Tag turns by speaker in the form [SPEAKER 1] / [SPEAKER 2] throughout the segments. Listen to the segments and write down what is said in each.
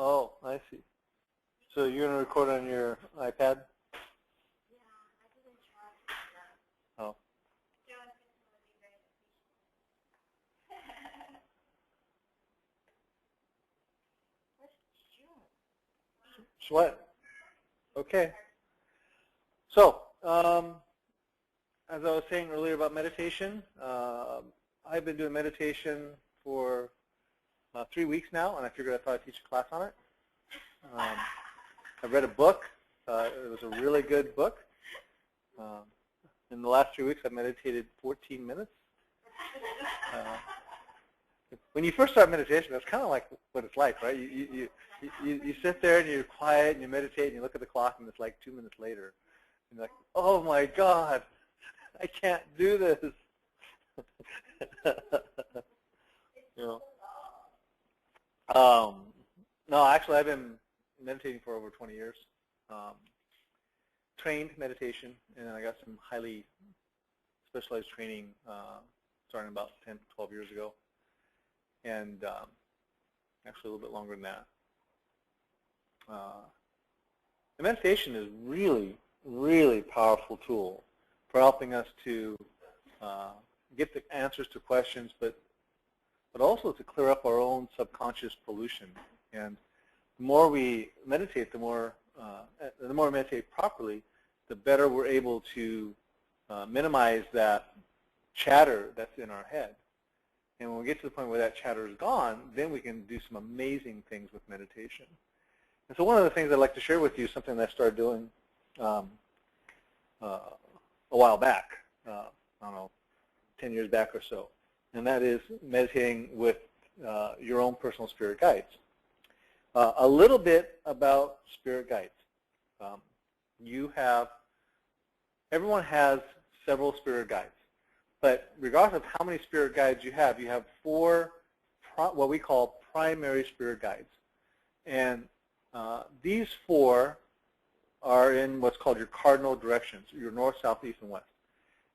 [SPEAKER 1] Oh, I see. So you're going to record on your iPad? Oh. What? Okay. So, as I was saying earlier about meditation, I've been doing meditation for 3 weeks now, and I figured I thought I'd teach a class on it. I read a book. It was a really good book. In the last 3 weeks, I meditated 14 minutes. When you first start meditation, that's kind of like what it's like, right? You sit there and you're quiet and you meditate and you look at the clock and it's like 2 minutes later. And you're like, oh my God, I can't do this. You know. No, actually, I've been meditating for over 20 years. Trained meditation, and I got some highly specialized training starting about 10, 12 years ago, and actually a little bit longer than that. The meditation is really, really powerful tool for helping us to get the answers to questions, but also to clear up our own subconscious pollution. And the more we meditate, the more we meditate properly, the better we're able to minimize that chatter that's in our head. And when we get to the point where that chatter is gone, then we can do some amazing things with meditation. And so one of the things I'd like to share with you is something that I started doing a while back, I don't know, 10 years back or so, and that is meditating with your own personal spirit guides. A little bit about spirit guides. Everyone has several spirit guides, but regardless of how many spirit guides you have 4 what we call primary spirit guides. And these 4 are in what's called your cardinal directions, your north, south, east, and west.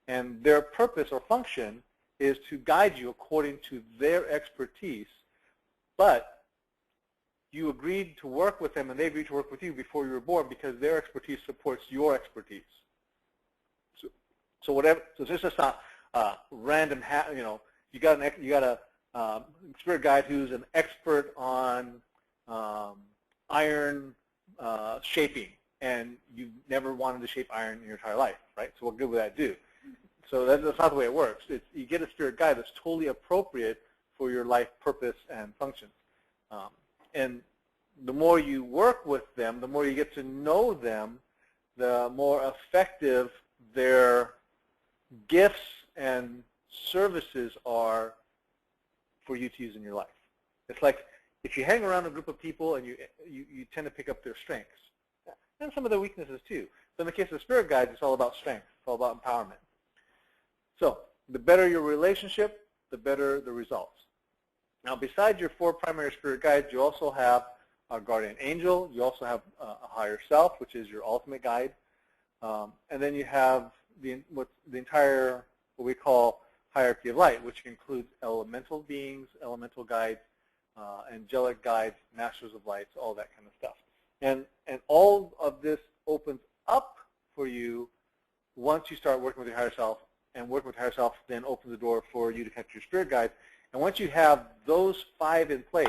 [SPEAKER 1] And their purpose or function is to guide you according to their expertise, but you agreed to work with them and they agreed to work with you before you were born because their expertise supports your expertise. So it's just not random, you got a spirit guide who's an expert on iron shaping, and you never wanted to shape iron in your entire life, right? So what good would that do? So that's not the way it works. You get a spirit guide that's totally appropriate for your life purpose and functions. And the more you work with them, the more you get to know them, the more effective their gifts and services are for you to use in your life. It's like if you hang around a group of people and you tend to pick up their strengths and some of their weaknesses too. So in the case of spirit guides, it's all about strength. It's all about empowerment. So the better your relationship, the better the results. Now, besides your 4 primary spirit guides, you also have a guardian angel. You also have a higher self, which is your ultimate guide. And then you have the entire, what we call hierarchy of light, which includes elemental beings, elemental guides, angelic guides, masters of lights, all that kind of stuff. And all of this opens up for you once you start working with your higher self, and working with higher self then opens the door for you to catch your spirit guides. And once you have those 5 in place,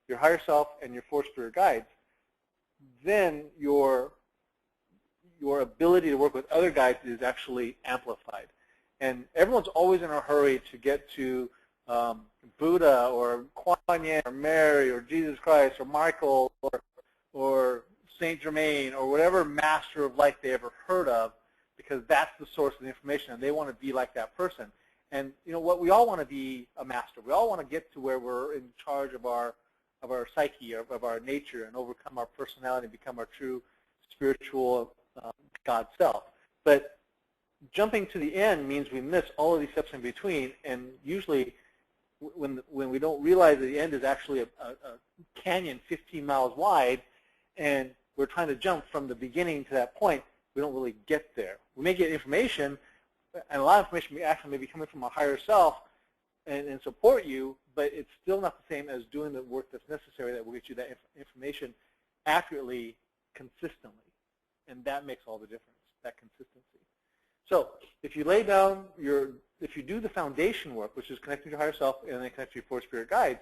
[SPEAKER 1] your higher self and your 4 spirit guides, then your ability to work with other guides is actually amplified. And everyone's always in a hurry to get to Buddha or Kuan Yin or Mary or Jesus Christ or Michael or Saint Germain or whatever master of light they ever heard of, because that's the source of the information, and they want to be like that person. And you know what? We all want to be a master. We all want to get to where we're in charge of our psyche, of our nature, and overcome our personality and become our true spiritual God self. But jumping to the end means we miss all of these steps in between, and usually when we don't realize that the end is actually a canyon 15 miles wide, and we're trying to jump from the beginning to that point, we don't really get there. We may get information, and a lot of information actually may be coming from our higher self, and support you, but it's still not the same as doing the work that's necessary that will get you that information accurately, consistently. And that makes all the difference, that consistency. So if you lay down if you do the foundation work, which is connecting to your higher self and then connect to your four spirit guides,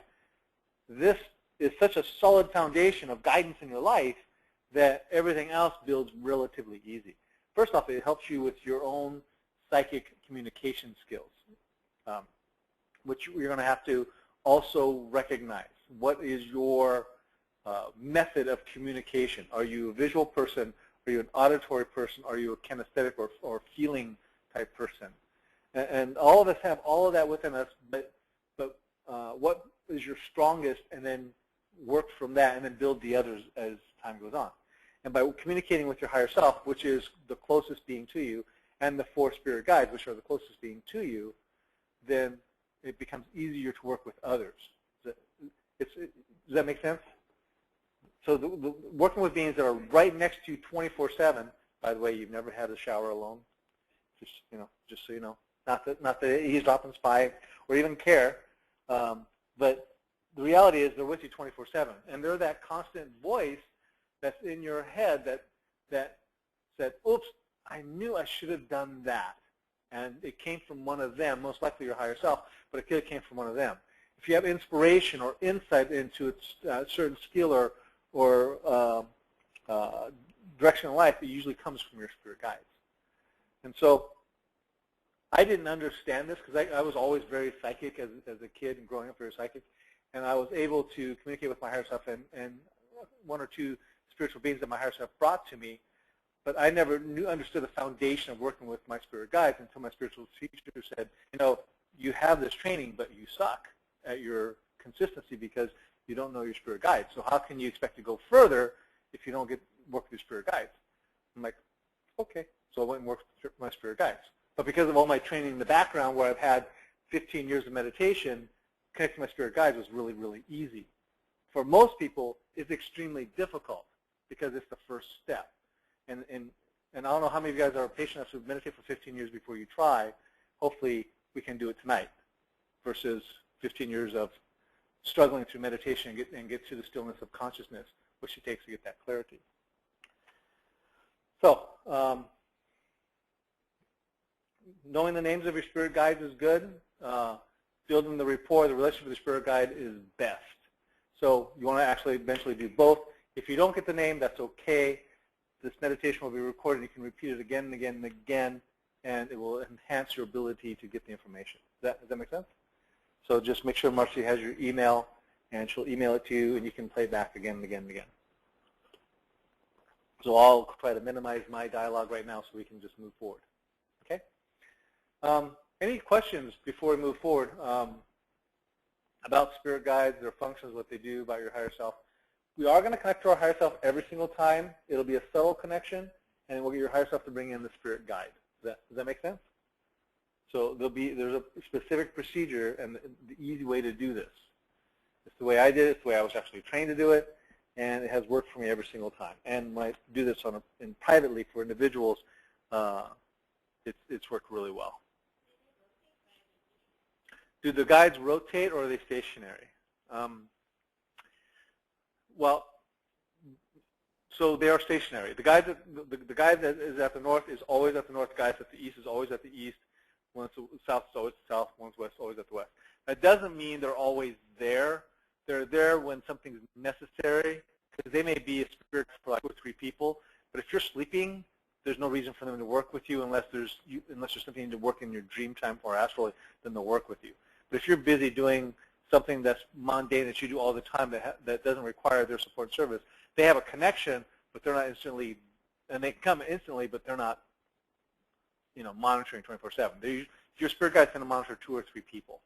[SPEAKER 1] this is such a solid foundation of guidance in your life that everything else builds relatively easy. First off, it helps you with your own psychic communication skills, which you're going to have to also recognize. What is your method of communication? Are you a visual person? Are you an auditory person? Are you a kinesthetic or feeling type person? And all of us have all of that within us, but what is your strongest, and then work from that and then build the others as time goes on. And by communicating with your higher self, which is the closest being to you, and the four spirit guides, which are the closest being to you, then it becomes easier to work with others. Does that make sense? So working with beings that are right next to you 24/7. By the way, you've never had a shower alone. Just so you know, not that eavesdrop and spy or even care, but the reality is they're with you 24/7, and they're that constant voice that's in your head that said, "Oops, I knew I should have done that," and it came from one of them, most likely your higher self, but it could have came from one of them. If you have inspiration or insight into a certain skill or direction in life, it usually comes from your spirit guides. And so I didn't understand this because I was always very psychic as a kid and growing up very psychic, and I was able to communicate with my higher self and one or two spiritual beings that my higher self brought to me, but I never understood the foundation of working with my spirit guides until my spiritual teacher said, you have this training, but you suck at your consistency because you don't know your spirit guides. So how can you expect to go further if you don't work with your spirit guides? I'm like, okay. So I went and worked with my spirit guides. But because of all my training in the background where I've had 15 years of meditation, connecting my spirit guides was really, really easy. For most people, it's extremely difficult because it's the first step. And I don't know how many of you guys are patient enough to meditate for 15 years before you try. Hopefully, we can do it tonight versus 15 years of struggling through meditation and get to the stillness of consciousness, which it takes to get that clarity. So, knowing the names of your spirit guides is good. Building the rapport, the relationship with the spirit guide is best. So you want to actually eventually do both. If you don't get the name, that's okay. This meditation will be recorded. You can repeat it again and again and again, and it will enhance your ability to get the information. Does that make sense? So just make sure Marcy has your email, and she'll email it to you, and you can play back again and again and again. So I'll try to minimize my dialogue right now so we can just move forward. Okay? Any questions before we move forward about spirit guides, their functions, what they do, about your higher self? We are going to connect to our higher self every single time. It'll be a subtle connection, and we'll get your higher self to bring in the spirit guide. Does that make sense? So there's a specific procedure and the easy way to do this. It's the way I did it. It's the way I was actually trained to do it, and it has worked for me every single time. And when I do this privately for individuals, it's worked really well. Do the guides rotate or are they stationary? Well, so they are stationary. The guide that is at the north is always at the north. The guide at the east is always at the east. One to the south is always at the south. One to the west is always at the west. That doesn't mean they're always there. They're there when something's necessary, because they may be a spirit for like 2 or 3 people. But if you're sleeping, there's no reason for them to work with you unless there's something to work in your dream time or astrally, then they'll work with you. But if you're busy doing something that's mundane that you do all the time that doesn't require their support and service, they have a connection, but they're not instantly, and they come instantly, but they're not, monitoring 24/7. Your spirit guide's going to monitor 2 or 3 people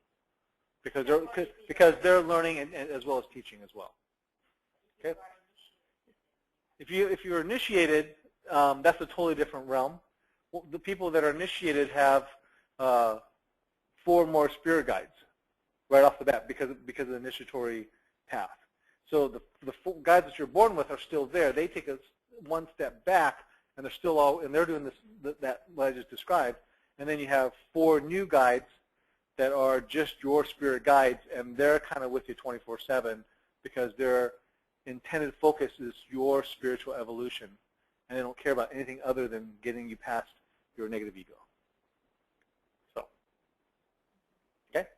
[SPEAKER 1] because they're learning and as well as teaching as well. Okay. If you're initiated, that's a totally different realm. Well, the people that are initiated have 4 more spirit guides right off the bat because of the initiatory path. So the 4 guides that you're born with are still there. They take us 1 step back, and they're still they're doing that what I just described. And then you have 4 new guides that are just your spirit guides, and they're kind of with you 24/7 because their intended focus is your spiritual evolution, and they don't care about anything other than getting you past your negative ego. So, okay?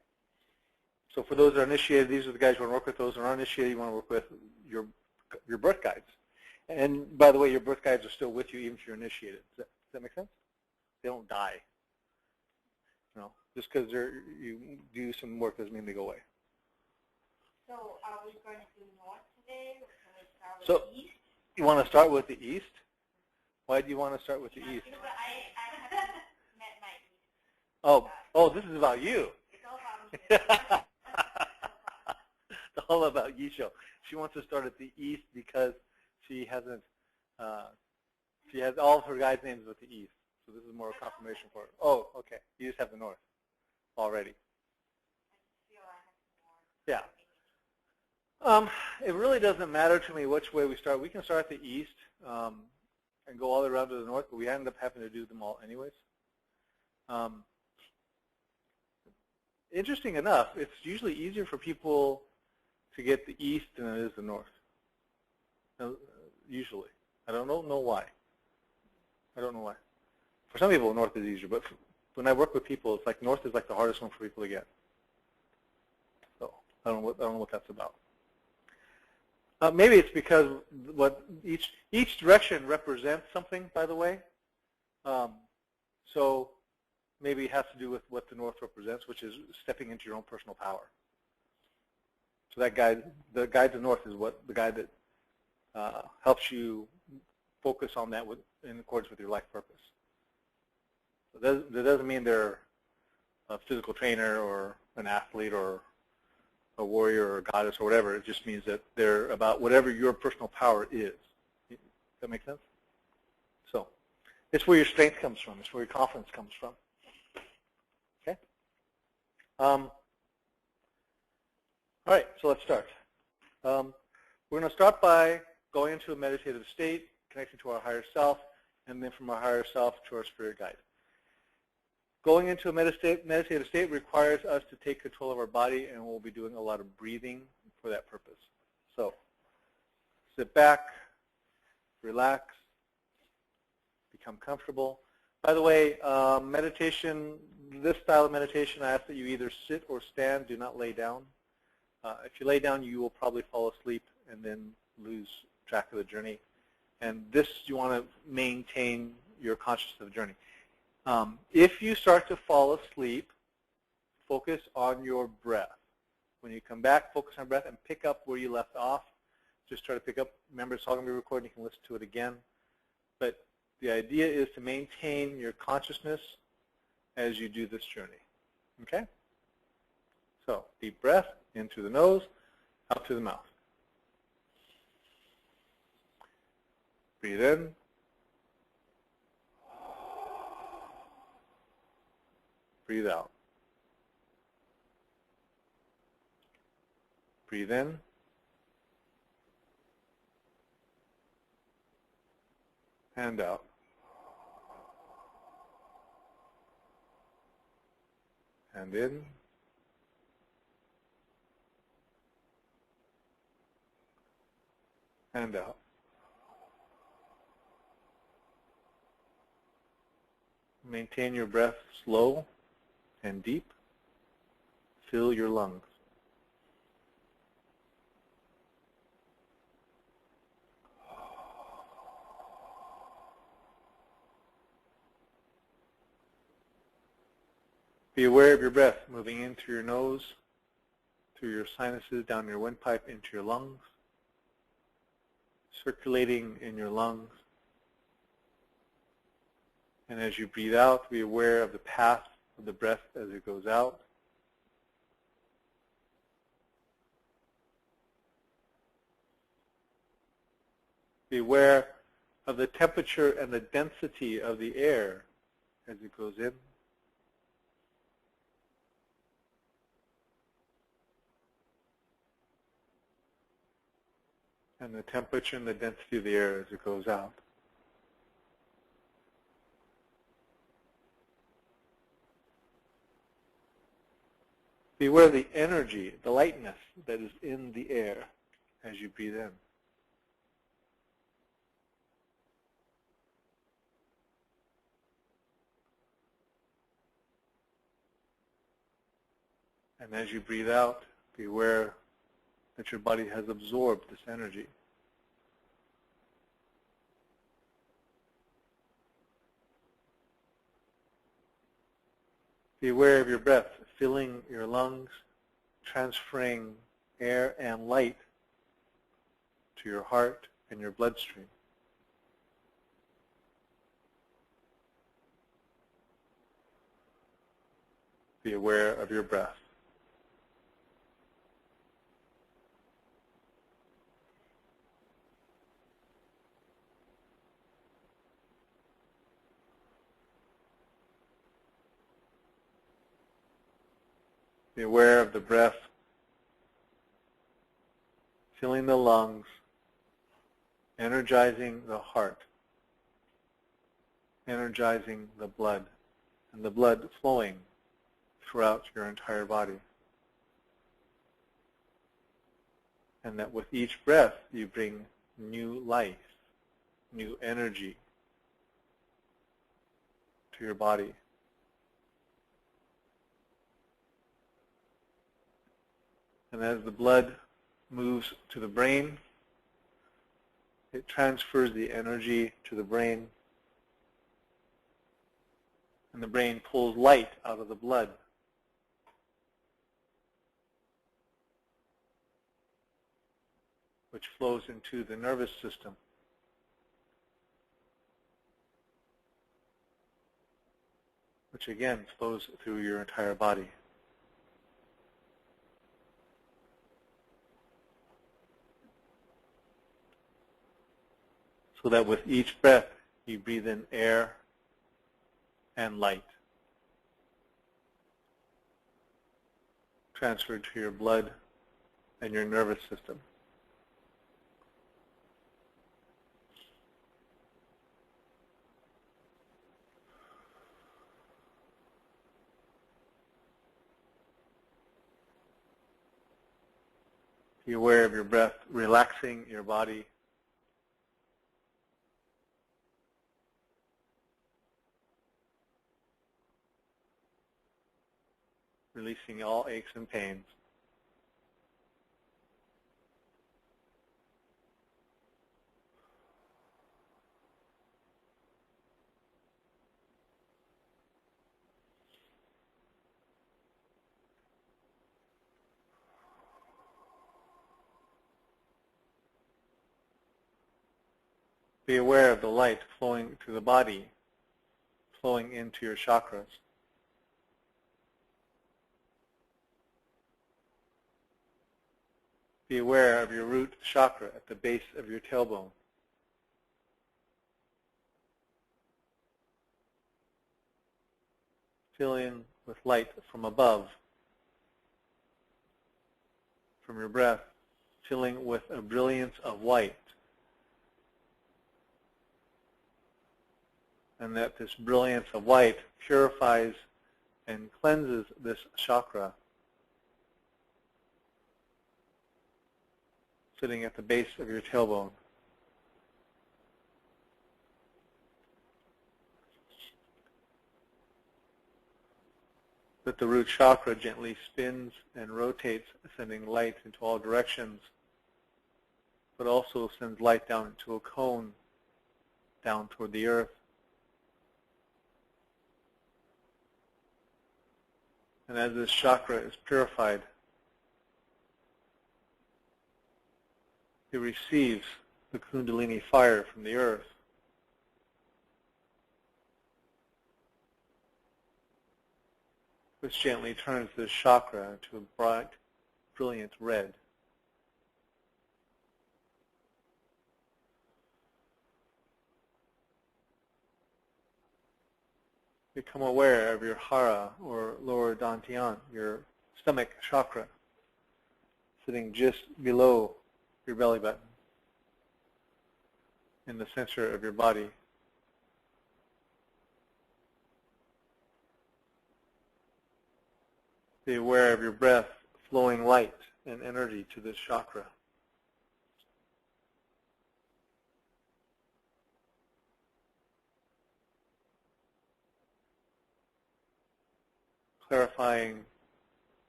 [SPEAKER 1] So for those that are initiated, these are the guys you want to work with. Those that are uninitiated, you want to work with your birth guides. And by the way, your birth guides are still with you even if you're initiated. Does that make sense? They don't die. You know, just because you do some work doesn't mean they go away.
[SPEAKER 2] So are we going to do north today, or can we start with
[SPEAKER 1] So
[SPEAKER 2] the east?
[SPEAKER 1] You want to start with the east? Why do you want to start with the east?
[SPEAKER 2] Because I haven't met my east.
[SPEAKER 1] Oh, this is about you.
[SPEAKER 2] It's all about me.
[SPEAKER 1] It's all about Yisho. She wants to start at the east because she hasn't. She has all of her guides' names with the east. So this is more a confirmation for her. Oh, okay. You just have the north already.
[SPEAKER 2] I feel I have
[SPEAKER 1] Yeah. It really doesn't matter to me which way we start. We can start at the east and go all the way around to the north, but we end up having to do them all anyways. Interesting enough, it's usually easier for people to get the east than it is the north. Usually. I don't know why. I don't know why. For some people, north is easier, but when I work with people, it's like north is like the hardest one for people to get. So I don't know what that's about. Maybe it's because what each direction represents something, by the way. So maybe it has to do with what the north represents, which is stepping into your own personal power. So that guide, the guide to the north, is what the guide that helps you focus on that in accordance with your life purpose. So that doesn't mean they're a physical trainer or an athlete or a warrior or a goddess or whatever. It just means that they're about whatever your personal power is. Does that make sense? So it's where your strength comes from. It's where your confidence comes from. Okay? All right, so let's start. We're going to start by going into a meditative state, connecting to our higher self, and then from our higher self to our spirit guide. Going into a meditative state requires us to take control of our body, and we'll be doing a lot of breathing for that purpose. So sit back, relax, become comfortable. By the way, meditation, this style of meditation, I ask that you either sit or stand. Do not lay down. If you lay down, you will probably fall asleep and then lose track of the journey. And this, you want to maintain your consciousness of the journey. If you start to fall asleep, focus on your breath. When you come back, focus on breath and pick up where you left off. Just try to pick up. Remember, it's all going to be recorded. You can listen to it again. But the idea is to maintain your consciousness as you do this journey. Okay? So deep breath in through the nose, out through the mouth. Breathe in. Breathe out. Breathe in. And out. And in. And out. Maintain your breath slow and deep. Fill your lungs. Be aware of your breath moving in through your nose, through your sinuses, down your windpipe, into your lungs, circulating in your lungs. And as you breathe out, be aware of the path of the breath as it goes out. Be aware of the temperature and the density of the air as it goes in. And the temperature and the density of the air as it goes out. Be aware of the energy, the lightness that is in the air as you breathe in. And as you breathe out, be aware that your body has absorbed this energy. Be aware of your breath filling your lungs, transferring air and light to your heart and your bloodstream. Be aware of your breath. Be aware of the breath filling the lungs, energizing the heart, energizing the blood, and the blood flowing throughout your entire body. And that with each breath you bring new life, new energy to your body. And as the blood moves to the brain, it transfers the energy to the brain, and the brain pulls light out of the blood. Which flows into the nervous system. Which again flows through your entire body. So that with each breath you breathe in air and light, transferred to your blood and your nervous system. Be aware of your breath relaxing your body, releasing all aches and pains. Be aware of the light flowing through the body, flowing into your chakras. Be aware of your root chakra at the base of your tailbone. Filling with light from above, from your breath, filling with a brilliance of white. And that this brilliance of white purifies and cleanses this chakra, sitting at the base of your tailbone. That the root chakra gently spins and rotates, sending light into all directions, but also sends light down into a cone, down toward the earth. And as this chakra is purified, it receives the Kundalini fire from the earth. Which gently turns this chakra to a bright, brilliant red. Become aware of your hara, or lower dantian, your stomach chakra, sitting just below your belly button, in the center of your body. Be aware of your breath flowing light and energy to this chakra. Clarifying,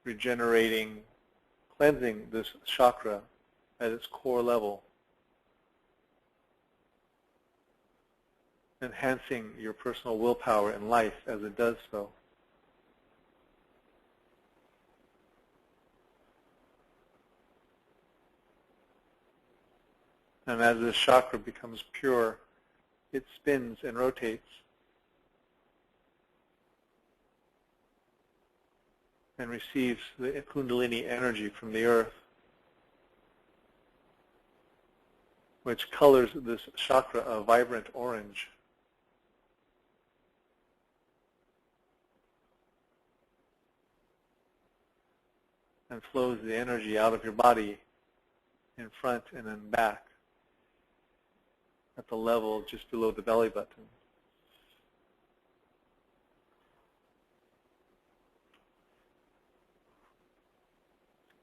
[SPEAKER 1] regenerating, cleansing this chakra at its core level. Enhancing your personal willpower in life as it does so. And as this chakra becomes pure, it spins and rotates and receives the Kundalini energy from the earth, which colors this chakra a vibrant orange. And flows the energy out of your body in front and in back at the level just below the belly button.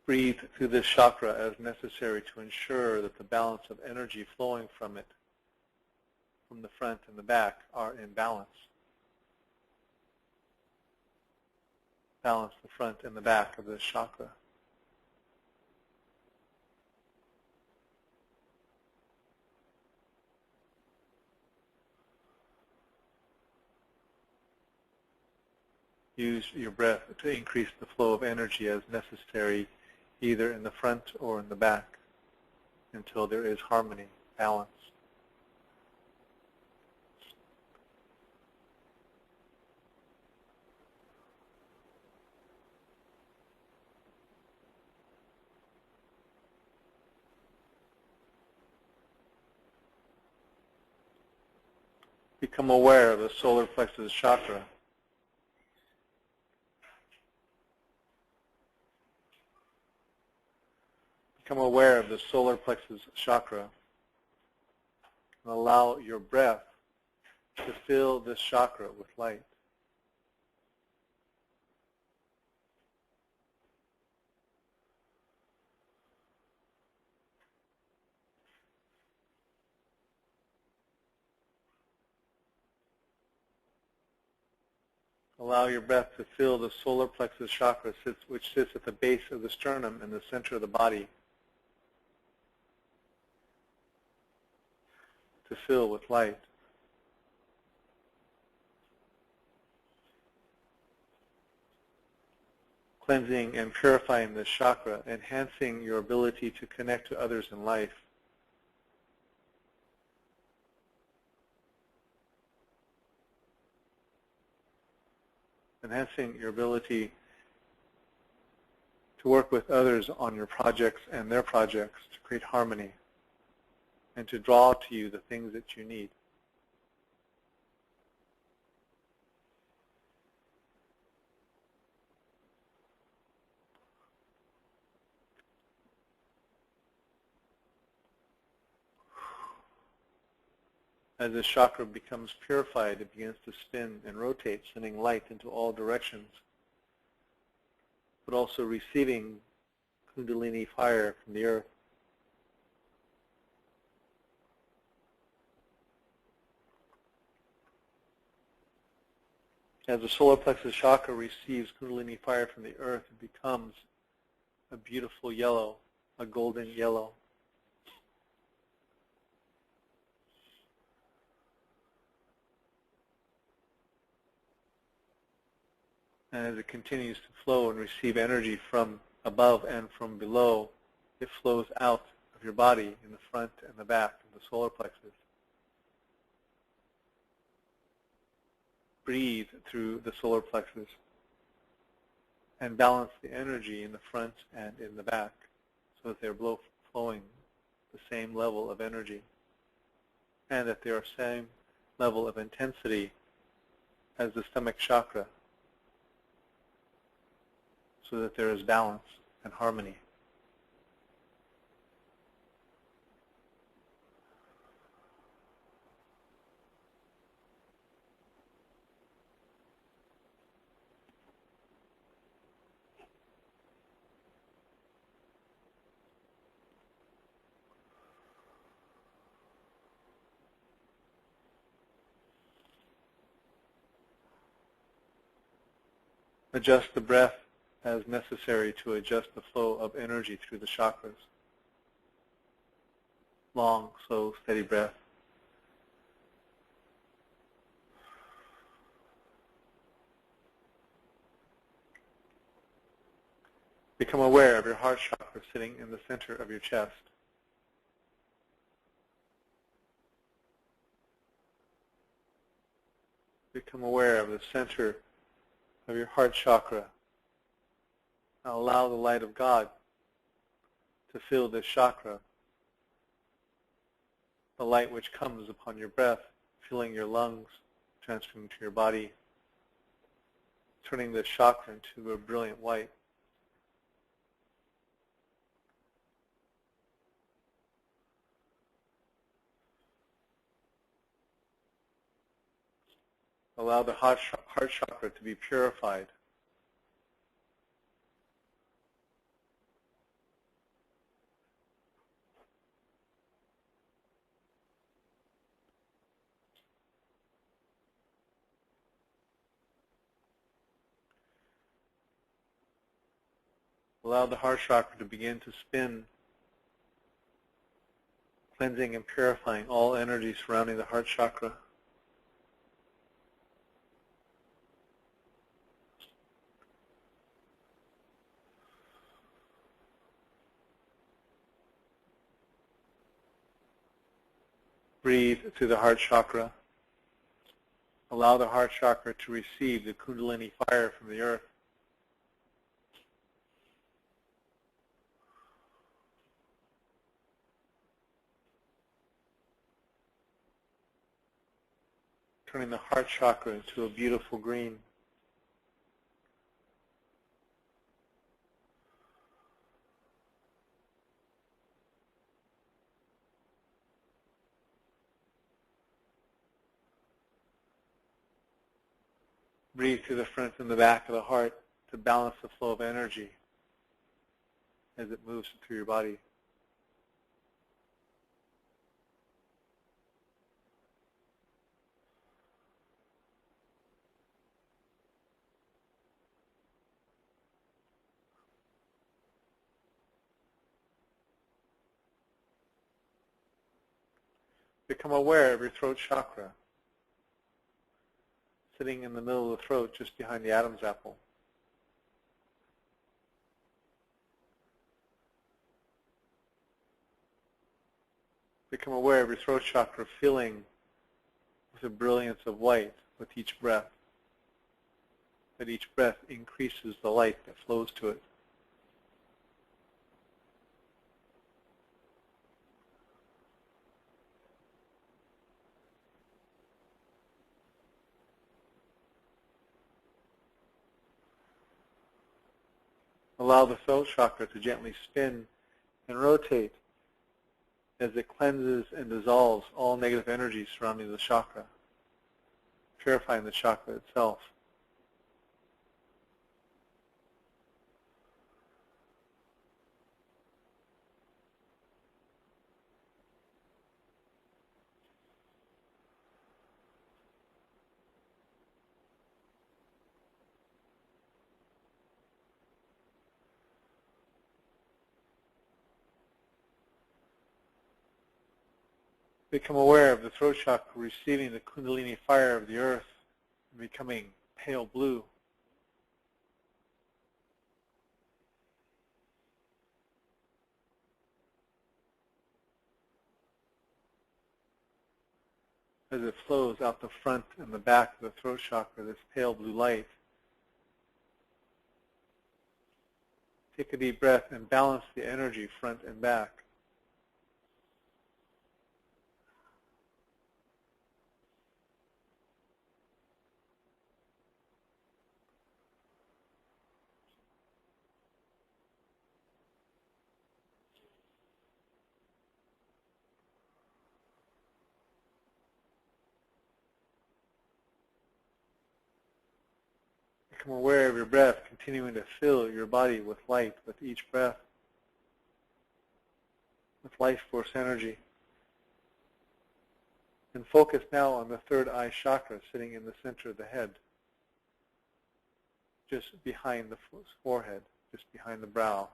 [SPEAKER 1] Breathe through this chakra as necessary to ensure that the balance of energy flowing from it, from the front and the back, are in balance. Balance the front and the back of this chakra. Use your breath to increase the flow of energy as necessary, either in the front or in the back, until there is harmony, balance. Become aware of the solar plexus chakra. Become aware of the solar plexus chakra and allow your breath to fill this chakra with light. Allow your breath to fill the solar plexus chakra, which sits at the base of the sternum in the center of the body, to fill with light. Cleansing and purifying this chakra, enhancing your ability to connect to others in life. Enhancing your ability to work with others on your projects and their projects to create harmony and to draw to you the things that you need. As this chakra becomes purified, it begins to spin and rotate, sending light into all directions, but also receiving Kundalini fire from the earth. As the solar plexus chakra receives Kundalini fire from the earth, it becomes a beautiful yellow, a golden yellow. And as it continues to flow and receive energy from above and from below, it flows out of your body in the front and the back of the solar plexus. Breathe through the solar plexus and balance the energy in the front and in the back so that they're both flowing the same level of energy and that they are same level of intensity as the stomach chakra, so that there is balance and harmony. Adjust the breath as necessary to adjust the flow of energy through the chakras. Long, slow, steady breath. Become aware of your heart chakra sitting in the center of your chest. Become aware of the center of your heart chakra. Now allow the light of God to fill this chakra, the light which comes upon your breath, filling your lungs, transferring to your body, turning this chakra into a brilliant white. Allow the heart chakra to be purified. Allow the heart chakra to begin to spin, cleansing and purifying all energy surrounding the heart chakra. Breathe through the heart chakra. Allow the heart chakra to receive the Kundalini fire from the earth. Turning the heart chakra into a beautiful green. Breathe through the front and the back of the heart to balance the flow of energy as it moves through your body. Become aware of your throat chakra, sitting in the middle of the throat just behind the Adam's apple. Become aware of your throat chakra filling with a brilliance of white with each breath. That each breath increases the light that flows to it. Allow the throat chakra to gently spin and rotate as it cleanses and dissolves all negative energy surrounding the chakra, purifying the chakra itself. Become aware of the throat chakra receiving the Kundalini fire of the earth and becoming pale blue. As it flows out the front and the back of the throat chakra, this pale blue light. Take a deep breath and balance the energy front and back. Become aware of your breath, continuing to fill your body with light with each breath, with life force energy. And focus now on the third eye chakra sitting in the center of the head. just behind the forehead, just behind the brow.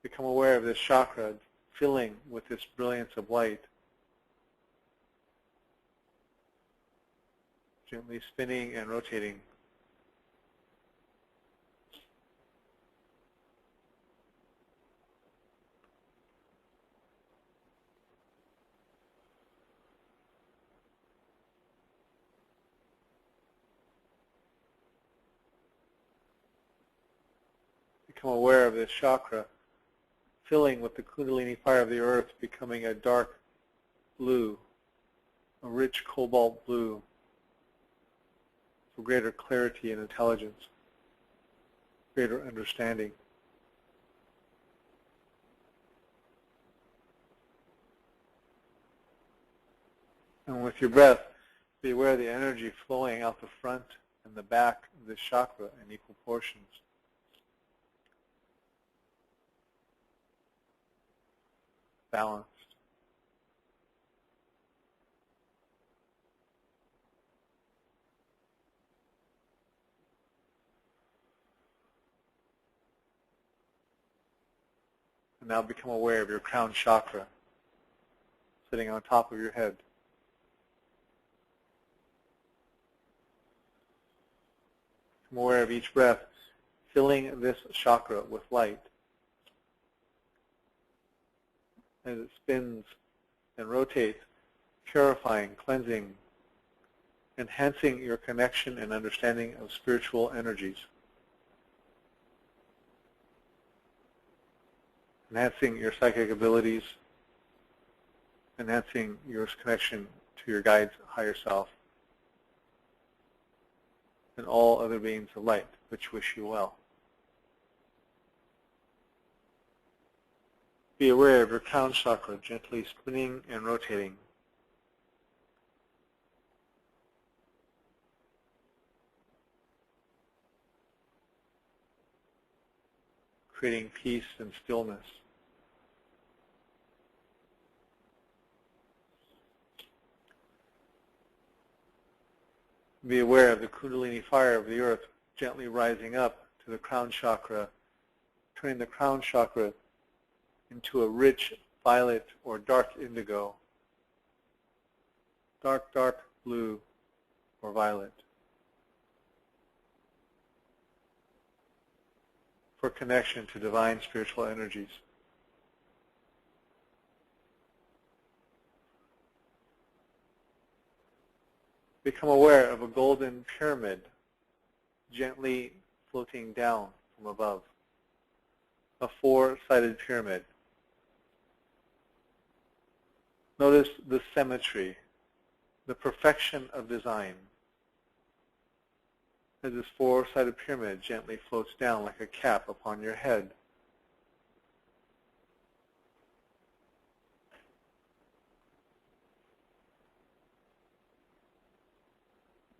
[SPEAKER 1] Become aware of this chakra filling with this brilliance of light, gently spinning and rotating. Become aware of this chakra filling with the Kundalini fire of the earth, becoming a dark blue, a rich cobalt blue, for greater clarity and intelligence, greater understanding. And with your breath, be aware of the energy flowing out the front and the back of this chakra in equal portions. Balanced. And now become aware of your crown chakra sitting on top of your head. Become aware of each breath filling this chakra with light as it spins and rotates, purifying, cleansing, enhancing your connection and understanding of spiritual energies, enhancing your psychic abilities, enhancing your connection to your guide's higher self, and all other beings of light which wish you well. Be aware of your crown chakra gently spinning and rotating. Creating peace and stillness. Be aware of the Kundalini fire of the earth gently rising up to the crown chakra, turning the crown chakra into a rich violet or dark indigo, dark blue or violet, for connection to divine spiritual energies. Become aware of a golden pyramid gently floating down from above, a four-sided pyramid. Notice the symmetry, the perfection of design, as this four-sided pyramid gently floats down like a cap upon your head.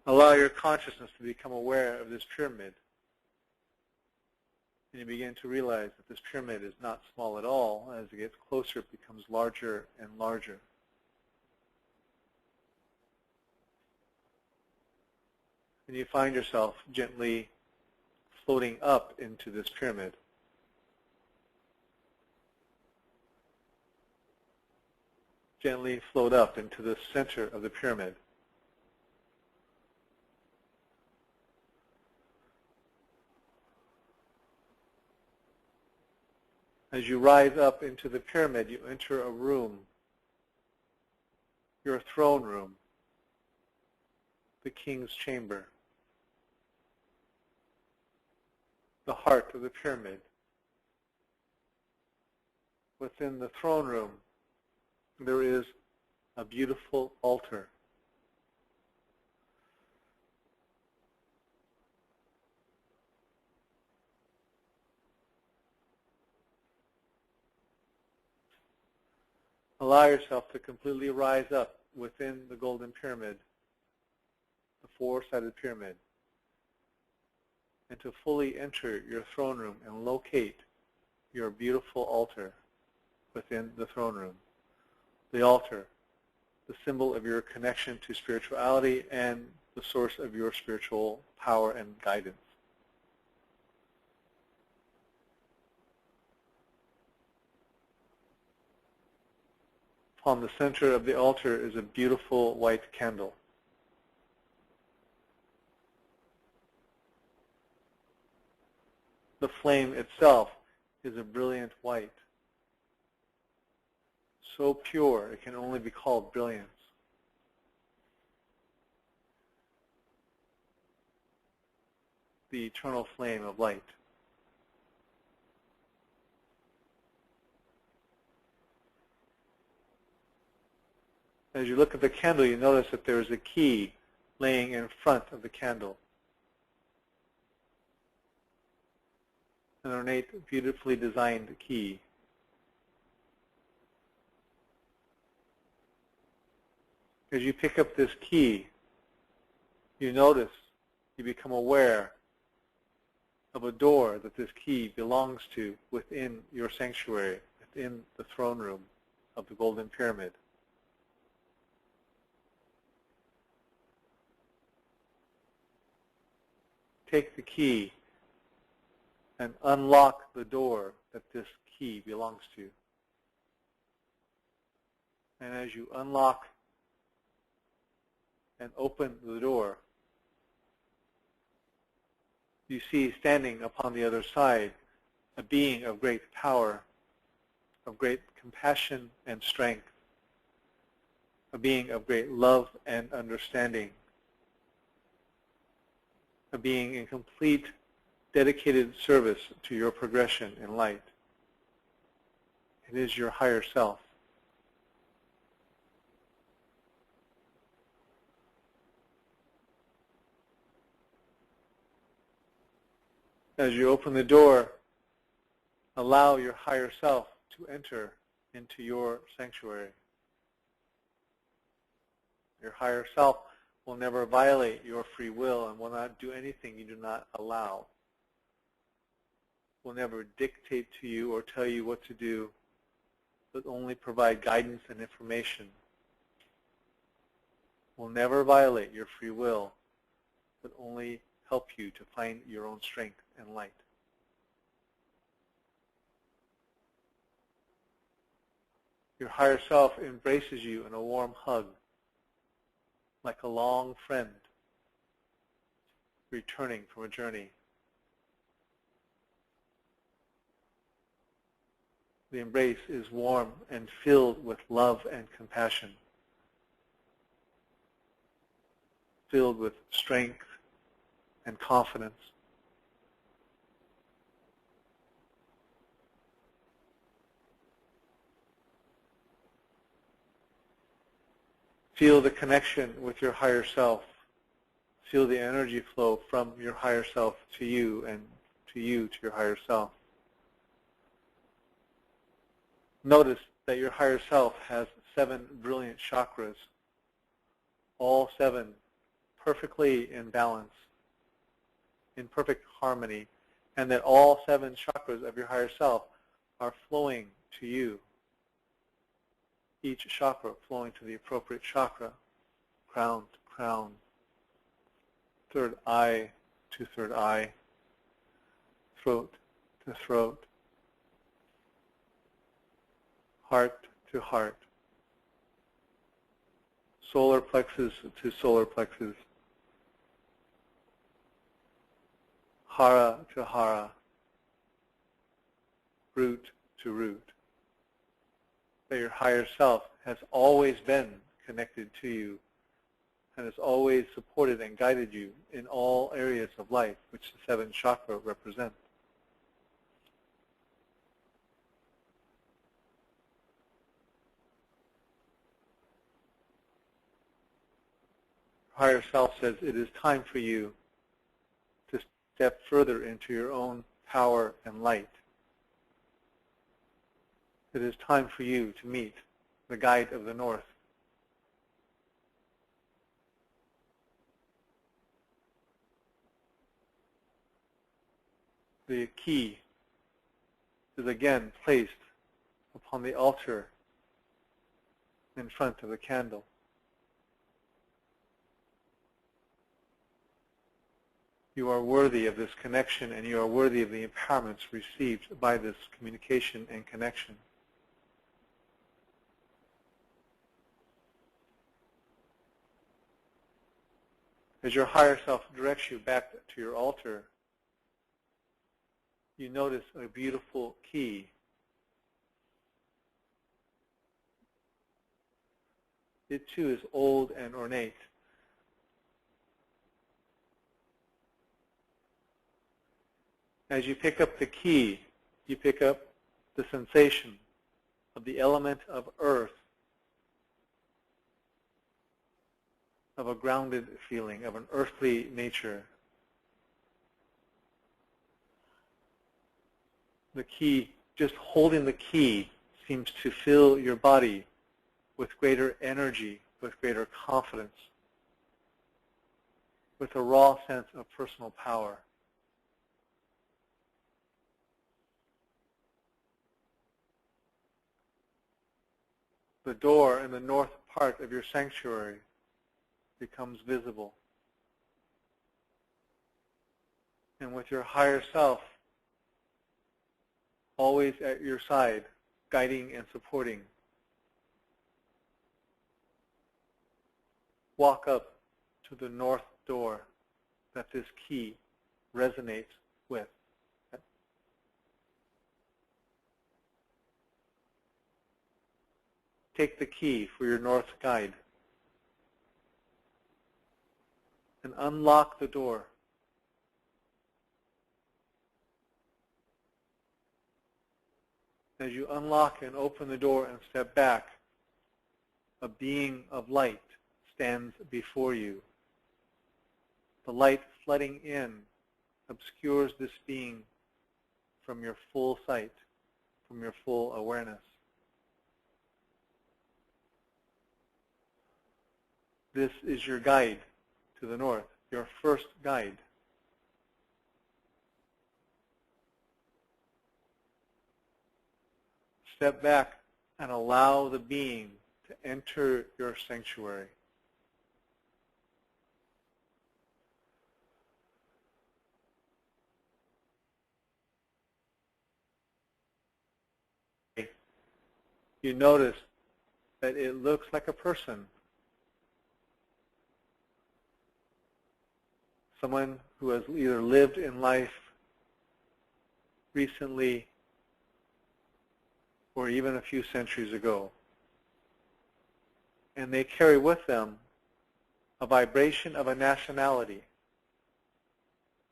[SPEAKER 1] Allow your consciousness to become aware of this pyramid. And you begin to realize that this pyramid is not small at all. As it gets closer, it becomes larger and larger. And you find yourself gently floating up into this pyramid. Gently float up into the center of the pyramid. As you rise up into the pyramid, you enter a room, your throne room, the king's chamber, the heart of the pyramid. Within the throne room, there is a beautiful altar. Allow yourself to completely rise up within the golden pyramid, the four-sided pyramid, and to fully enter your throne room and locate your beautiful altar within the throne room. The altar, the symbol of your connection to spirituality and the source of your spiritual power and guidance. Upon the center of the altar is a beautiful white candle. The flame itself is a brilliant white, so pure it can only be called brilliance. The eternal flame of light. As you look at the candle, you notice that there is a key laying in front of the candle. An ornate, beautifully designed key. As you pick up this key, you notice, you become aware of a door that this key belongs to within your sanctuary, within the throne room of the Golden Pyramid. Take the key and unlock the door that this key belongs to. And as you unlock and open the door, you see standing upon the other side a being of great power, of great compassion and strength, a being of great love and understanding, a being in complete dedicated service to your progression in light. It is your higher self. As you open the door, allow your higher self to enter into your sanctuary. Your higher self will never violate your free will and will not do anything you do not allow. Will never dictate to you or tell you what to do, but only provide guidance and information. Will never violate your free will, but only help you to find your own strength and light. Your higher self embraces you in a warm hug, like a long friend returning from a journey. The embrace is warm and filled with love and compassion, filled with strength and confidence. Feel the connection with your higher self. Feel the energy flow from your higher self to you and to you to your higher self. Notice that your higher self has 7 brilliant chakras, all 7 perfectly in balance, in perfect harmony, and that all 7 chakras of your higher self are flowing to you. Each chakra flowing to the appropriate chakra, crown to crown, third eye to third eye, throat to throat, heart to heart, solar plexus to solar plexus, hara to hara, root to root. That your higher self has always been connected to you and has always supported and guided you in all areas of life which the 7 chakras represent. Higher self says it is time for you to step further into your own power and light. It is time for you to meet the guide of the North. The key is again placed upon the altar in front of the candle. You are worthy of this connection, and you are worthy of the empowerments received by this communication and connection. As your higher self directs you back to your altar, you notice a beautiful key. It too is old and ornate. As you pick up the key, you pick up the sensation of the element of earth, of a grounded feeling, of an earthly nature. The key, just holding the key, seems to fill your body with greater energy, with greater confidence, with a raw sense of personal power. The door in the north part of your sanctuary becomes visible. And with your higher self always at your side, guiding and supporting, walk up to the north door that this key resonates with. Take the key for your north guide and unlock the door. As you unlock and open the door and step back, a being of light stands before you. The light flooding in obscures this being from your full sight, from your full awareness. This is your guide to the north, your first guide. Step back and allow the being to enter your sanctuary. You notice that it looks like a person. Someone who has either lived in life recently or even a few centuries ago. And they carry with them a vibration of a nationality.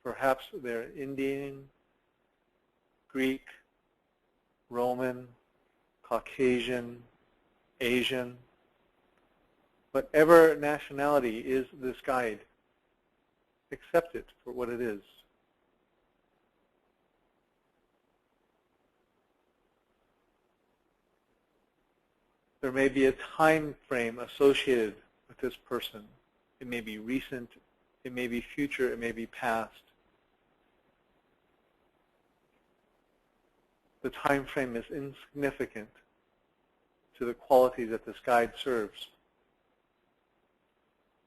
[SPEAKER 1] Perhaps they're Indian, Greek, Roman, Caucasian, Asian. Whatever nationality is this guide, accept it for what it is. There may be a time frame associated with this person. It may be recent, it may be future, it may be past. The time frame is insignificant to the qualities that this guide serves,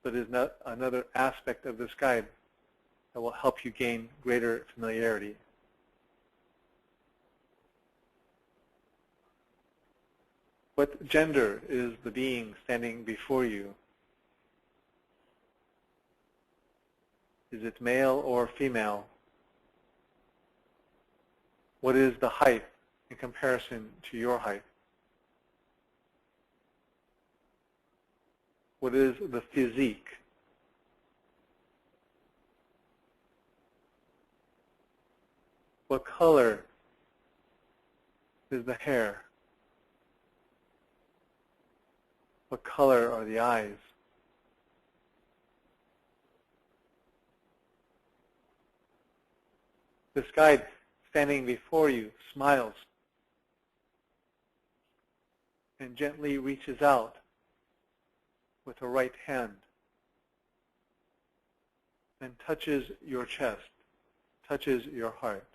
[SPEAKER 1] but is not another aspect of this guide that will help you gain greater familiarity. What gender is the being standing before you? Is it male or female? What is the height in comparison to your height? What is the physique? What color is the hair? What color are the eyes? This guide standing before you smiles and gently reaches out with her right hand and touches your chest, touches your heart.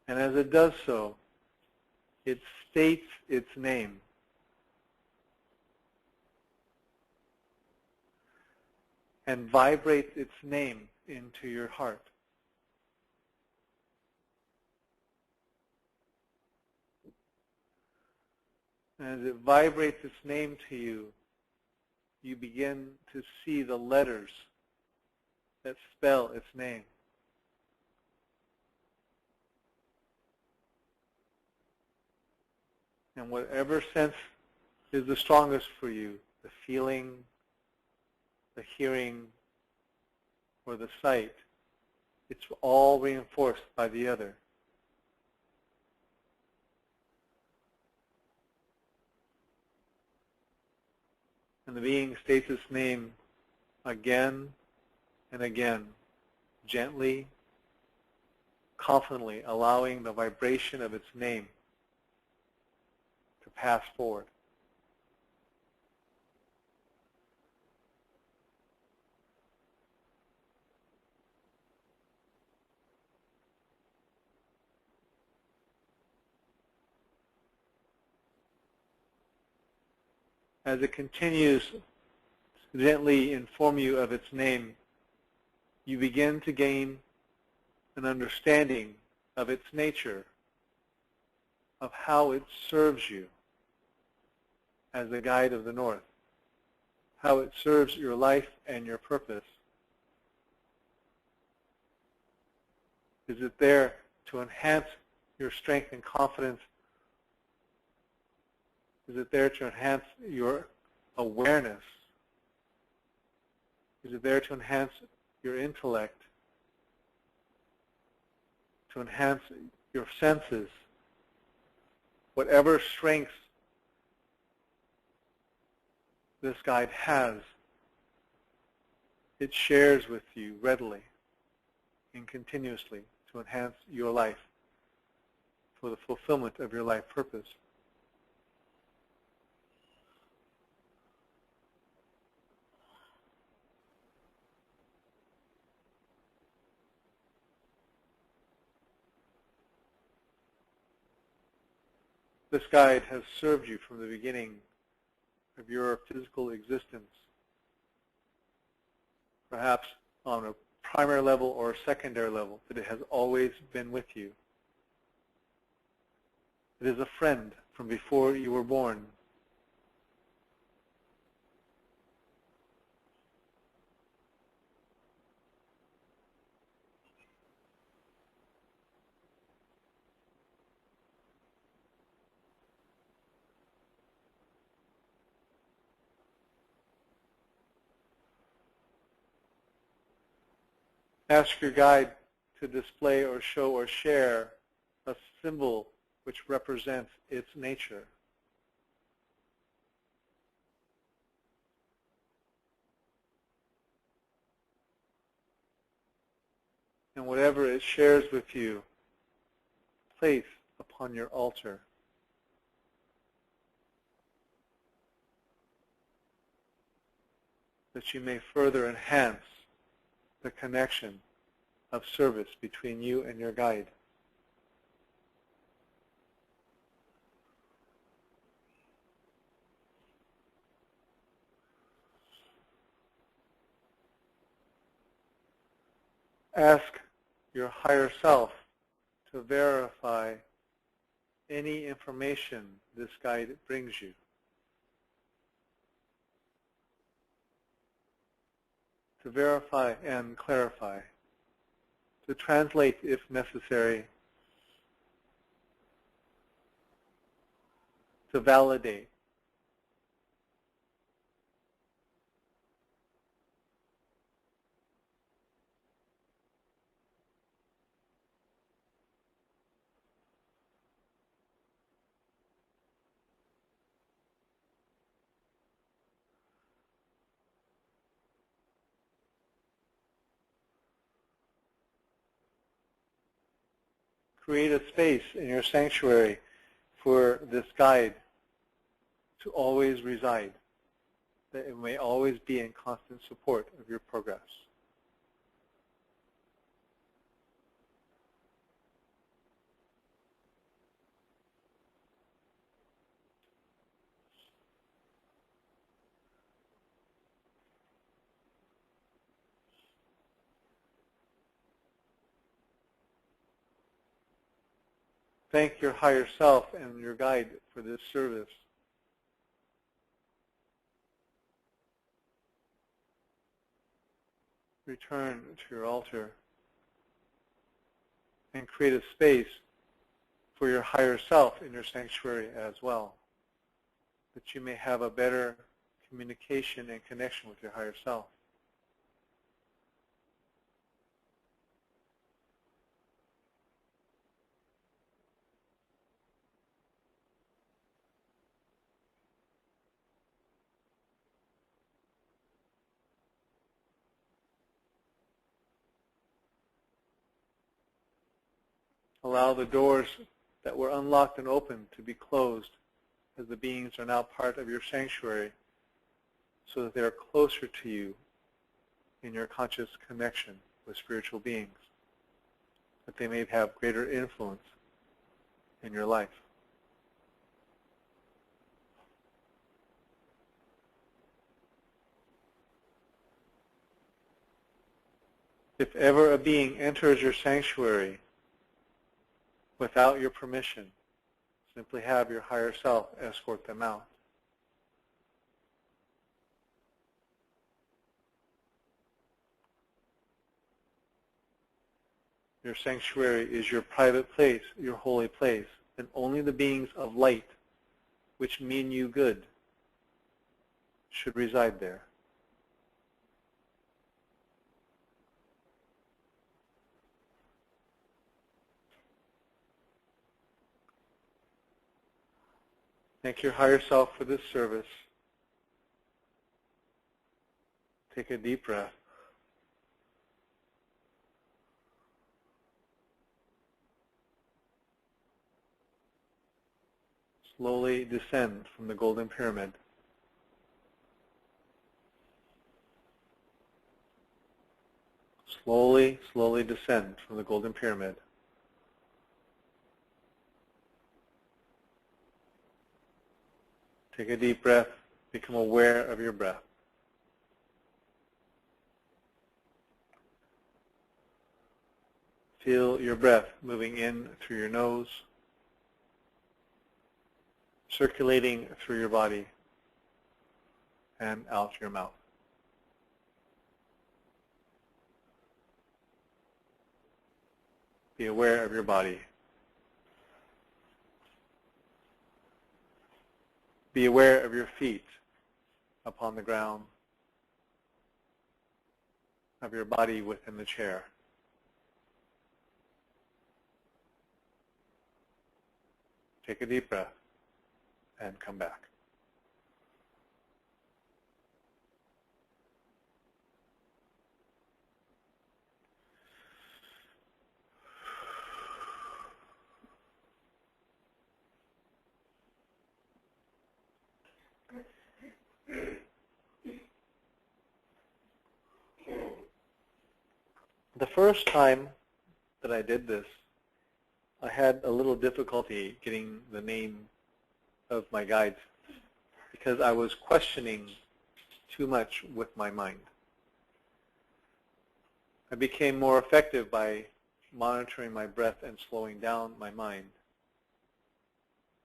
[SPEAKER 1] And as it does so, it states its name. and vibrates its name into your heart. As it vibrates its name to you, you begin to see the letters that spell its name. And whatever sense is the strongest for you, the feeling, the hearing, or the sight, it's all reinforced by the other. And the being states its name again and again, gently, confidently, allowing the vibration of its name to pass forward. As it continues to gently inform you of its name, you begin to gain an understanding of its nature, of how it serves you as a guide of the North, how it serves your life and your purpose. Is it there to enhance your strength and confidence? Is it there to enhance your awareness? Is it there to enhance your intellect? To enhance your senses? Whatever strengths this guide has, it shares with you readily and continuously to enhance your life for the fulfillment of your life purpose. This guide has served you from the beginning of your physical existence, perhaps on a primary level or a secondary level, but it has always been with you. It is a friend from before you were born. Ask your guide to display or show or share a symbol which represents its nature. And whatever it shares with you, place upon your altar. That you may further enhance the connection of service between you and your guide. Ask your higher self to verify any information this guide brings you. To verify and clarify, to translate if necessary, to validate. Create a space in your sanctuary for this guide to always reside, that it may always be in constant support of your progress. thank your higher self and your guide for this service. Return to your altar and create a space for your higher self in your sanctuary as well, that you may have a better communication and connection with your higher self. Allow the doors that were unlocked and open to be closed, as the beings are now part of your sanctuary, so that they are closer to you in your conscious connection with spiritual beings, that they may have greater influence in your life. If ever a being enters your sanctuary without your permission, simply have your higher self escort them out. Your sanctuary is your private place, your holy place, and only the beings of light, which mean you good, should reside there. Thank your higher self for this service. Take a deep breath. Slowly descend from the golden pyramid. Slowly, slowly descend from the golden pyramid. Take a deep breath. Become aware of your breath. Feel your breath moving in through your nose, circulating through your body, and out your mouth. Be aware of your body. Be aware of your feet upon the ground, of your body within the chair. Take a deep breath and come back. The first time that I did this, I had a little difficulty getting the name of my guides because I was questioning too much with my mind. I became more effective by monitoring my breath and slowing down my mind.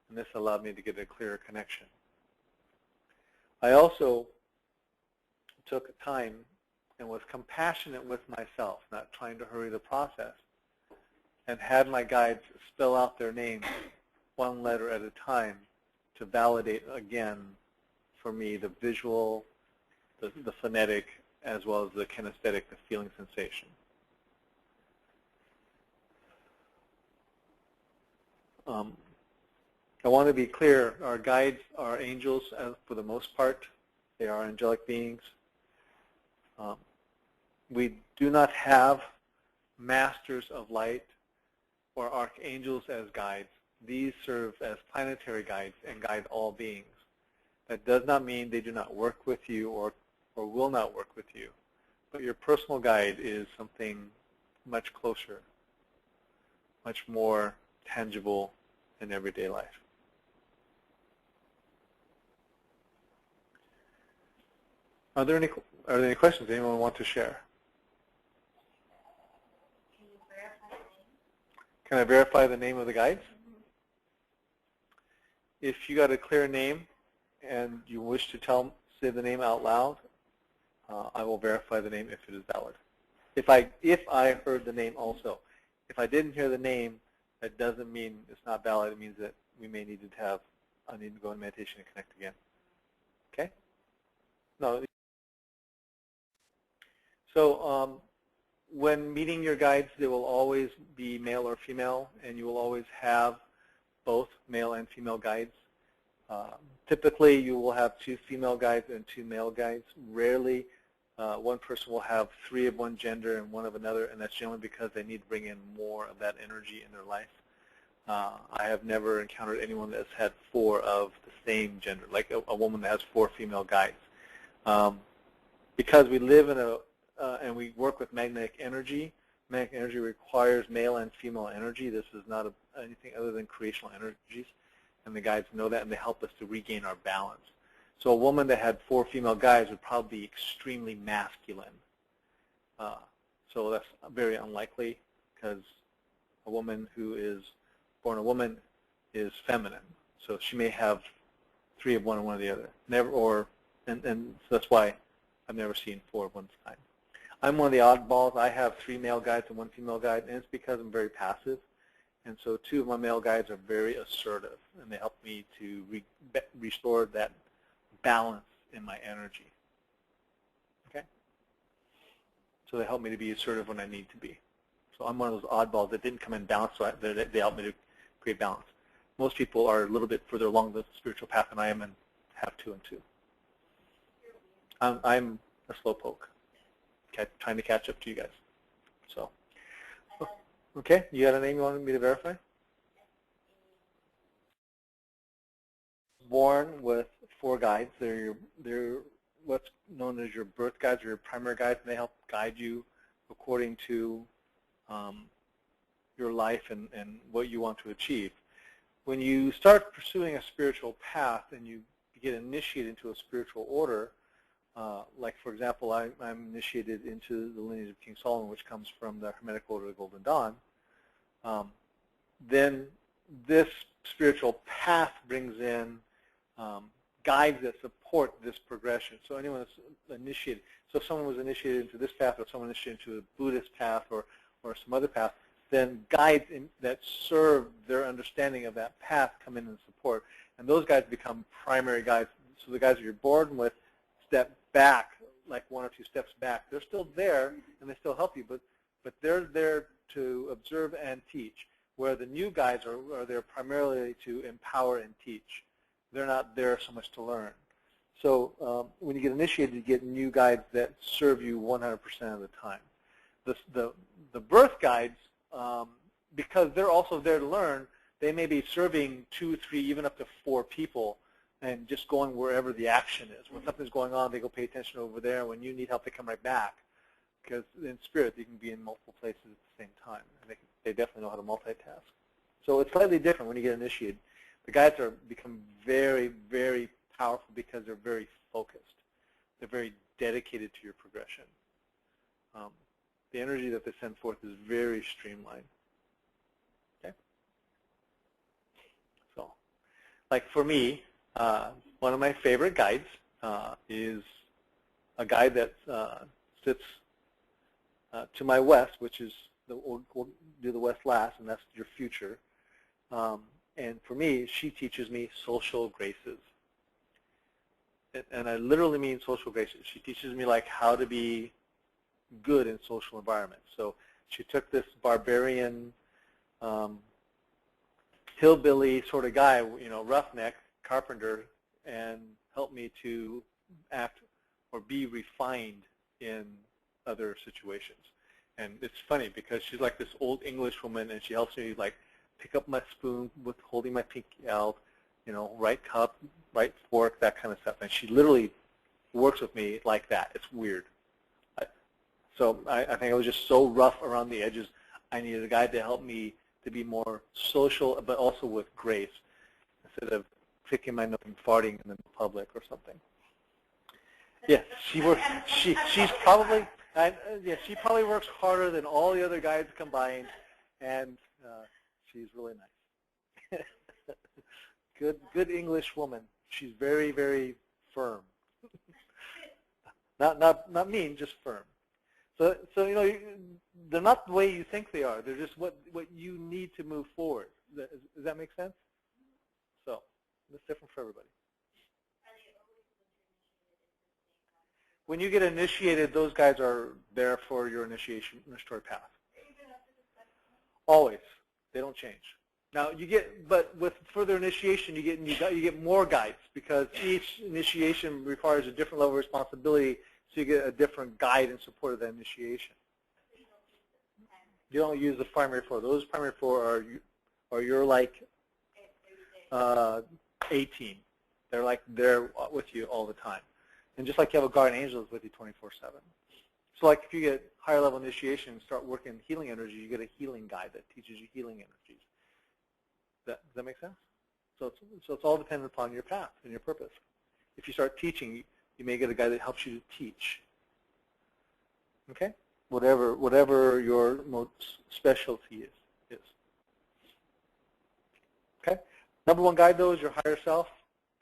[SPEAKER 1] And this allowed me to get a clearer connection. I also took time and was compassionate with myself, not trying to hurry the process, and had my guides spell out their names one letter at a time to validate again for me the visual, the phonetic, as well as the kinesthetic, the feeling sensation. I want to be clear, our guides are angels for the most part. They are angelic beings. We do not have masters of light or archangels as guides. These serve as planetary guides and guide all beings. That does not mean they do not work with you or will not work with you. But your personal guide is something much closer, much more tangible in everyday life. Are there any questions anyone want to share?
[SPEAKER 2] Can you verify the name?
[SPEAKER 1] Can I verify the name of the guides? if you got a clear name and you wish to say the name out loud, I will verify the name if it is valid. If I heard the name also. If I didn't hear the name, that doesn't mean it's not valid. It means that we may need to I need to go in meditation and connect again. Okay? No. So when meeting your guides, they will always be male or female, and you will always have both male and female guides. Typically, you will have 2 female guides and 2 male guides. Rarely, one person will have 3 of one gender and 1 of another, and that's generally because they need to bring in more of that energy in their life. I have never encountered anyone that's had 4 of the same gender, like a woman that has 4 female guides. Because we live in and we work with magnetic energy requires male and female energy. This is not anything other than creational energies, and the guides know that, and they help us to regain our balance. So a woman that had 4 female guides would probably be extremely masculine. So that's very unlikely, because a woman who is born a woman is feminine. So she may have 3 of one and 1 of the other. And so that's why I've never seen 4 of one kind. I'm one of the oddballs. I have 3 male guides and 1 female guide, and it's because I'm very passive. And so 2 of my male guides are very assertive, and they help me to restore that balance in my energy. Okay? So they help me to be assertive when I need to be. So I'm one of those oddballs that didn't come in balance, so they help me to create balance. Most people are a little bit further along the spiritual path than I am and have 2 and 2. I'm a slowpoke, trying to catch up to you guys. So, okay, you got a name you wanted me to verify? Born with 4 guides. They're what's known as your birth guides or your primary guides, and they help guide you according to your life and what you want to achieve. When you start pursuing a spiritual path and you get initiated into a spiritual order, like for example, I'm initiated into the lineage of King Solomon, which comes from the Hermetic Order of the Golden Dawn, then this spiritual path brings in guides that support this progression. So anyone that's initiated, so if someone was initiated into this path or someone initiated into a Buddhist path or some other path, then guides that serve their understanding of that path come in and support. And those guides become primary guides. So the guides that you're born with step back, like 1 or 2 steps back. They're still there, and they still help you, but they're there to observe and teach, where the new guides are there primarily to empower and teach. They're not there so much to learn. So when you get initiated, you get new guides that serve you 100% of the time. The birth guides, because they're also there to learn, they may be serving 2, 3, even up to 4 people, and just going wherever the action is. When something's going on, they go pay attention over there. When you need help, they come right back. Because in spirit, you can be in multiple places at the same time. And they definitely know how to multitask. So it's slightly different when you get initiated. The guides become very, very powerful because they're very focused. They're very dedicated to your progression. The energy that they send forth is very streamlined. Okay? So, like for me, one of my favorite guides is a guide that sits to my west, which is, we'll do the west last, and that's your future. And for me, she teaches me social graces. And I literally mean social graces. She teaches me like how to be good in social environments. So she took this barbarian, hillbilly sort of guy, roughneck, carpenter, and helped me to act or be refined in other situations. And it's funny because she's like this old English woman, and she helps me like pick up my spoon with holding my pinky out, right cup, right fork, that kind of stuff. And she literally works with me like that. It's weird. So I think I was just so rough around the edges. I needed a guy to help me to be more social, but also with grace, instead of picking my nose and farting in the public or something. Yeah, she works. She's probably she probably works harder than all the other guys combined, and she's really nice. good English woman. She's very, very firm. Not mean, just firm. So you know, they're not the way you think they are. They're just what you need to move forward. Does that make sense? So it's different for everybody. When you get initiated, those guys are there for your initiation, initiatory path. Always. They don't change. Now but with further initiation, you get more guides because each initiation requires a different level of responsibility, so you get a different guide in support of that initiation. You don't use the primary four. Those primary four are your like A-team. They're like they're with you all the time, and just like you have a guardian angel that's with you 24/7. So like if you get higher level initiation and start working healing energy, you get a healing guide that teaches you healing energies. Does that make sense? So it's all dependent upon your path and your purpose. If you start teaching, you may get a guy that helps you to teach. Okay? Whatever your most specialty is. Okay? Number one guide though is your higher self.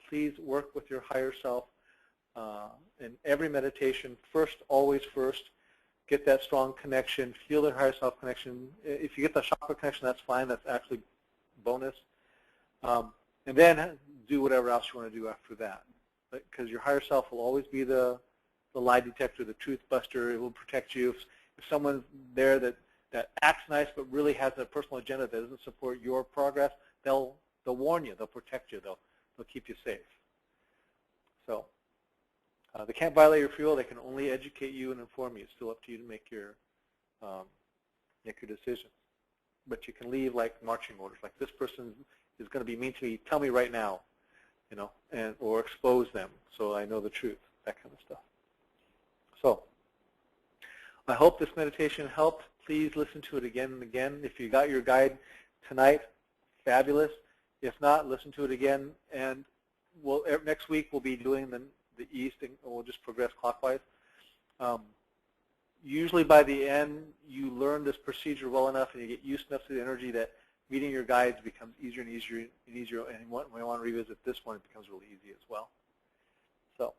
[SPEAKER 1] Please work with your higher self in every meditation. Always first, get that strong connection. Feel the higher self connection. If you get the chakra connection, that's fine. That's actually bonus. And then do whatever else you want to do after that. Because your higher self will always be the lie detector, the truth buster. It will protect you. If someone's there that acts nice but really has a personal agenda that doesn't support your progress, they'll warn you. They'll protect you. They'll keep you safe. So they can't violate your free will. They can only educate you and inform you. It's still up to you to make your decisions. But you can leave like marching orders, like this person is going to be mean to me. Tell me right now, you know, or expose them so I know the truth. That kind of stuff. So I hope this meditation helped. Please listen to it again and again. If you got your guide tonight, fabulous. If not, listen to it again. And next week we'll be doing the East, and we'll just progress clockwise. Usually by the end, you learn this procedure well enough and you get used enough to the energy that meeting your guides becomes easier and easier and easier. And when we want to revisit this one, it becomes really easy as well. So,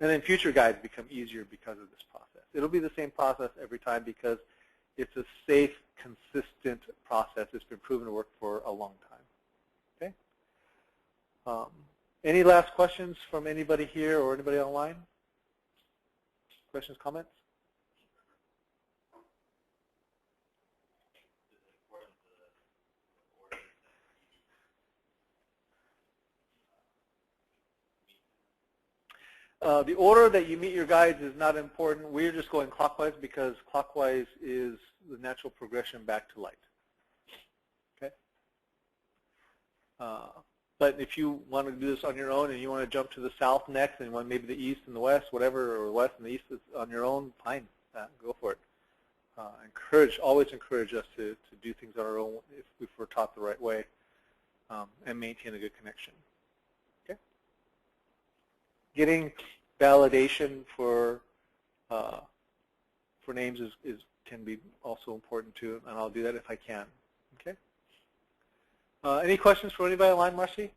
[SPEAKER 1] and then future guides become easier because of this process. It'll be the same process every time because it's a safe, consistent process. It's been proven to work for a long time. Okay. Any last questions from anybody here or anybody online? Questions, comments? The order that you meet your guides is not important. We're just going clockwise because clockwise is the natural progression back to light. Okay. But if you want to do this on your own and you want to jump to the south next and you want maybe the east and the west, whatever, or the west and the east is on your own, fine. Go for it. Always encourage us to do things on our own if we're taught the right way and maintain a good connection. Okay. Getting validation for names can be also important too, and I'll do that if I can. Okay. Any questions for anybody online, Marcy?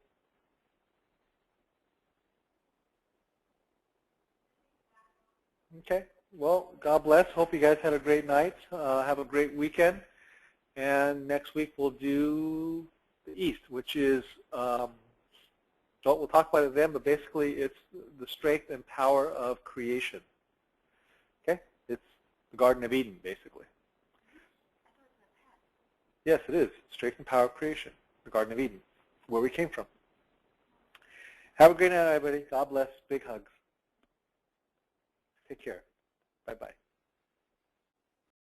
[SPEAKER 1] Okay. Well, God bless. Hope you guys had a great night. Have a great weekend. And next week we'll do the East, which is, we'll talk about it then, but basically it's the strength and power of creation. Okay? It's the Garden of Eden, basically. Yes, it is. Strength and power of creation. The Garden of Eden, where we came from. Have a great night, everybody. God bless. Big hugs. Take care. Bye-bye.